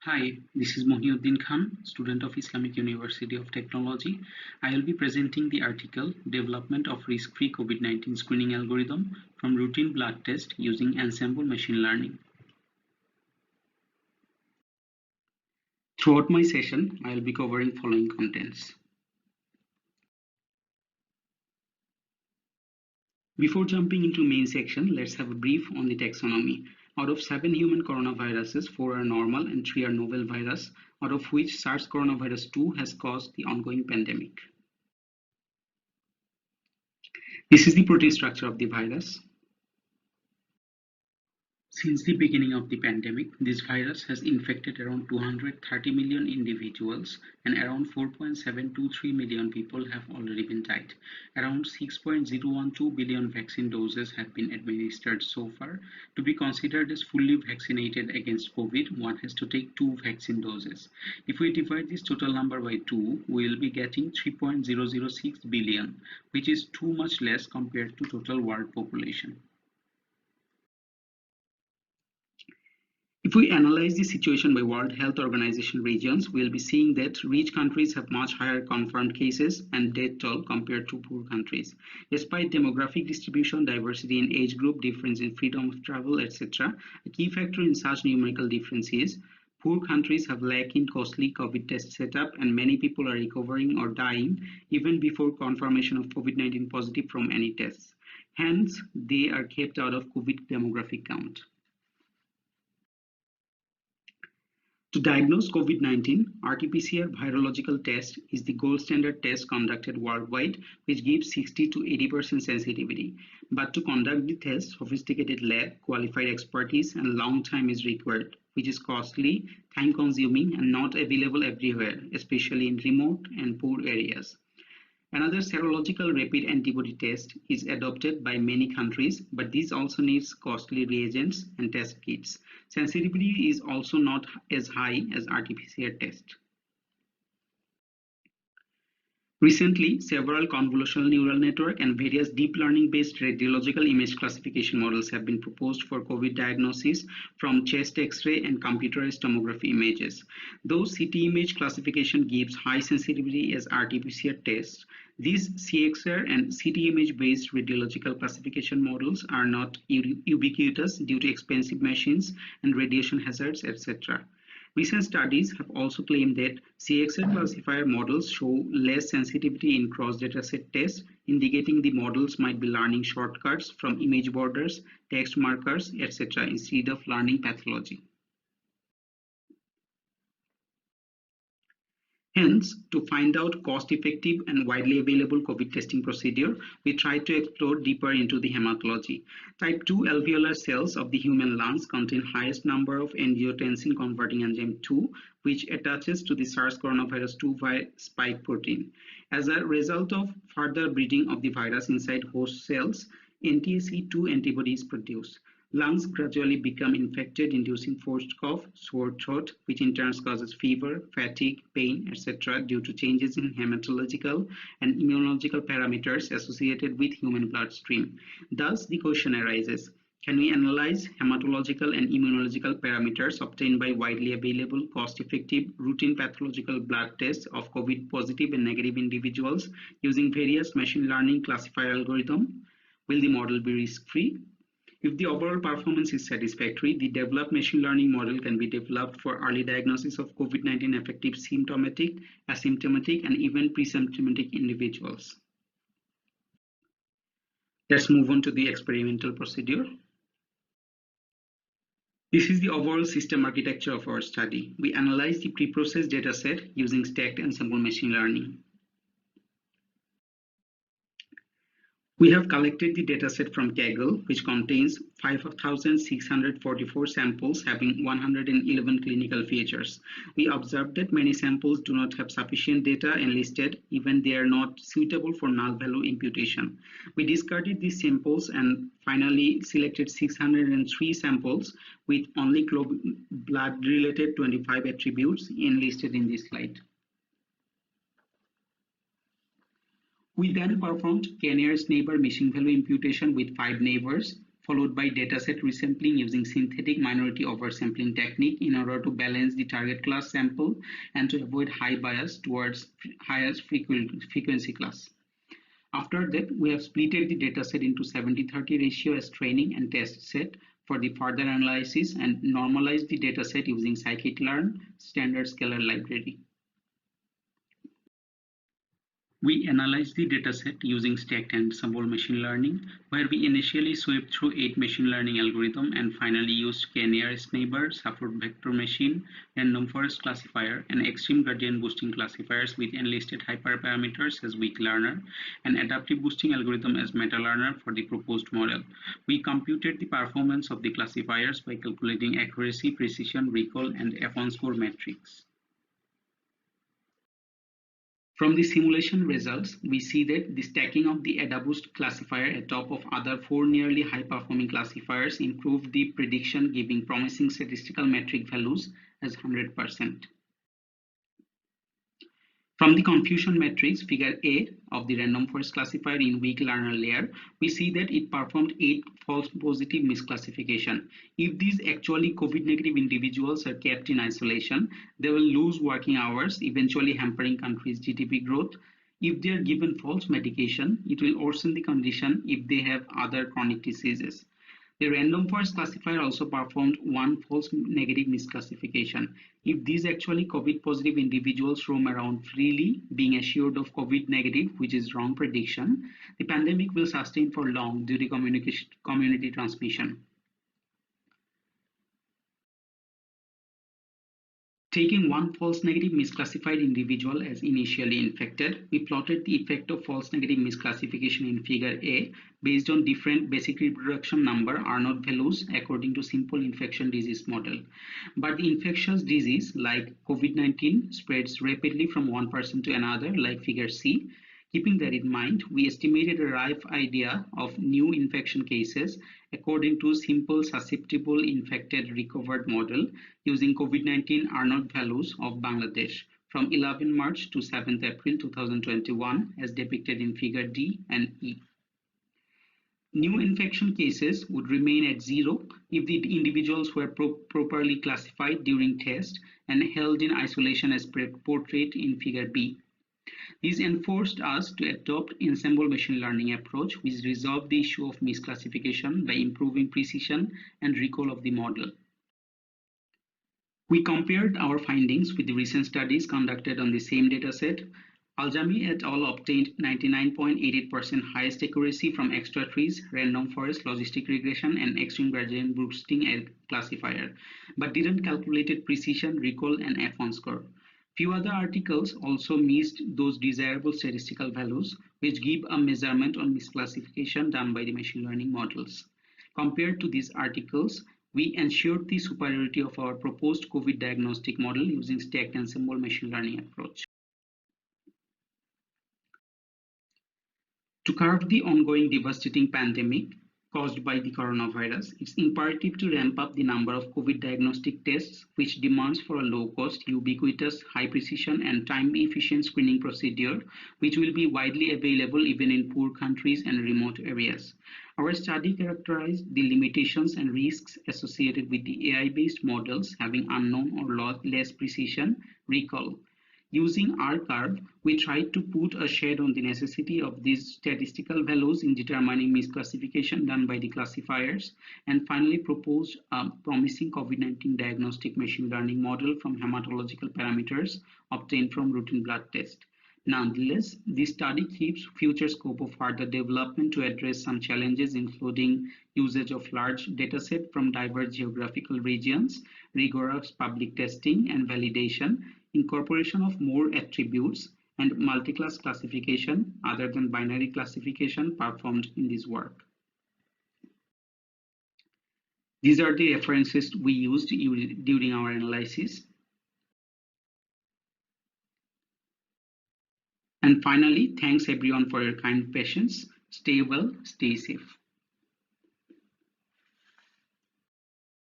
Hi, this is Mohi Uddin and Khan, student of Islamic University of Technology. I will be presenting the article Development of Risk-Free COVID-19 Screening Algorithm from Routine Blood Test using Ensemble Machine Learning. Throughout my session, I will be covering following contents. Before jumping into main section, let's have a brief on the taxonomy. Out of 7 human coronaviruses, 4 are normal and 3 are novel virus, out of which SARS coronavirus 2 has caused the ongoing pandemic. This is the protein structure of the virus. Since the beginning of the pandemic, this virus has infected around 230 million individuals and around 4.723 million people have already been died. Around 6.012 billion vaccine doses have been administered so far. To be considered as fully vaccinated against COVID, one has to take 2 vaccine doses. If we divide this total number by 2, we will be getting 3.006 billion, which is too much less compared to total world population. If we analyze the situation by World Health Organization regions, we will be seeing that rich countries have much higher confirmed cases and death toll compared to poor countries. Despite demographic distribution, diversity in age group, difference in freedom of travel, etc., a key factor in such numerical difference is poor countries have lack in costly COVID test setup and many people are recovering or dying even before confirmation of COVID-19 positive from any tests. Hence, they are kept out of COVID demographic count. To diagnose COVID-19, RT-PCR virological test is the gold standard test conducted worldwide, which gives 60 to 80% sensitivity. But to conduct the test, sophisticated lab, qualified expertise, and long time is required, which is costly, time-consuming, and not available everywhere, especially in remote and poor areas. Another serological rapid antibody test is adopted by many countries, but this also needs costly reagents and test kits. Sensitivity is also not as high as RT-PCR test. Recently, several convolutional neural network and various deep learning-based radiological image classification models have been proposed for COVID diagnosis from chest X-ray and computerized tomography images. Though CT image classification gives high sensitivity as RT-PCR tests, these CXR and CT image-based radiological classification models are not ubiquitous due to expensive machines and radiation hazards, etc. Recent studies have also claimed that CXR classifier models show less sensitivity in cross-dataset tests, indicating the models might be learning shortcuts from image borders, text markers, etc. instead of learning pathology. Hence, to find out cost-effective and widely available COVID testing procedure, we tried to explore deeper into the hematology. Type 2 alveolar cells of the human lungs contain highest number of angiotensin converting enzyme 2, which attaches to the SARS coronavirus 2 spike protein. As a result of further breeding of the virus inside host cells, NTSE2 antibody is produced. Lungs gradually become infected, inducing forced cough, sore throat, which in turn causes fever, fatigue, pain, etc. due to changes in hematological and immunological parameters associated with human bloodstream. Thus, the question arises, can we analyze hematological and immunological parameters obtained by widely available, cost-effective, routine pathological blood tests of COVID positive and negative individuals using various machine learning classifier algorithms? Will the model be risk-free? If the overall performance is satisfactory, the developed machine learning model can be developed for early diagnosis of COVID-19 affected symptomatic, asymptomatic, and even pre-symptomatic individuals. Let's move on to the experimental procedure. This is the overall system architecture of our study. We analyze the pre-processed dataset using stacked ensemble machine learning. We have collected the dataset from Kaggle, which contains 5,644 samples having 111 clinical features. We observed that many samples do not have sufficient data enlisted, even they are not suitable for null value imputation. We discarded these samples and finally selected 603 samples with only blood-related 25 attributes enlisted in this slide. We then performed k-nearest neighbor missing value imputation with 5 neighbors, followed by dataset resampling using synthetic minority oversampling technique in order to balance the target class sample and to avoid high bias towards highest frequency class. After that, we have splitted the dataset into 70-30 ratio as training and test set for the further analysis and normalized the dataset using scikit-learn standard scalar library. We analyzed the dataset using stacked ensemble machine learning, where we initially swept through 8 machine learning algorithms and finally used k-nearest neighbor, support vector machine, random forest classifier, and extreme gradient boosting classifiers with enlisted hyperparameters as weak learner, and adaptive boosting algorithm as meta learner for the proposed model. We computed the performance of the classifiers by calculating accuracy, precision, recall, and F1 score metrics. From the simulation results, we see that the stacking of the AdaBoost classifier atop of other 4 nearly high-performing classifiers improved the prediction, giving promising statistical metric values as 100%. From the confusion matrix, figure A of the random forest classifier in weak learner layer, we see that it performed 8 false positive misclassification. If these actually COVID-negative individuals are kept in isolation, they will lose working hours, eventually hampering country's GDP growth. If they are given false medication, it will worsen the condition if they have other chronic diseases. The random forest classifier also performed 1 false negative misclassification. If these actually COVID positive individuals roam around freely, being assured of COVID negative, which is wrong prediction, the pandemic will sustain for long due to community transmission. Taking 1 false negative misclassified individual as initially infected, we plotted the effect of false negative misclassification in figure A based on different basic reproduction number R0 values according to simple infection disease model. But the infectious disease like COVID-19 spreads rapidly from one person to another like figure C. Keeping that in mind, we estimated a rough idea of new infection cases according to simple susceptible infected recovered model using COVID-19 R0 values of Bangladesh from 11 March to 7th April 2021 as depicted in figure D and E. New infection cases would remain at 0 if the individuals were properly classified during test and held in isolation as portrayed in figure B. This enforced us to adopt Ensemble machine learning approach, which resolved the issue of misclassification by improving precision and recall of the model. We compared our findings with the recent studies conducted on the same dataset. Aljami et al. Obtained 99.88% highest accuracy from extra trees, random forest, logistic regression, and extreme gradient boosting classifier, but didn't calculate precision, recall, and F1 score. Few other articles also missed those desirable statistical values, which give a measurement on misclassification done by the machine learning models. Compared to these articles, we ensured the superiority of our proposed COVID diagnostic model using stacked ensemble machine learning approach. To curb the ongoing devastating pandemic caused by the coronavirus, it's imperative to ramp up the number of COVID diagnostic tests, which demands for a low-cost, ubiquitous, high-precision, and time-efficient screening procedure, which will be widely available even in poor countries and remote areas. Our study characterized the limitations and risks associated with the AI-based models having unknown or less precision recall. Using R-curve, we tried to put a shade on the necessity of these statistical values in determining misclassification done by the classifiers, and finally proposed a promising COVID-19 diagnostic machine learning model from hematological parameters obtained from routine blood test. Nonetheless, this study keeps future scope of further development to address some challenges, including usage of large dataset from diverse geographical regions, rigorous public testing and validation, incorporation of more attributes, and multi-class classification other than binary classification performed in this work. These are the references we used during our analysis. And finally, thanks everyone for your kind patience. Stay well, stay safe.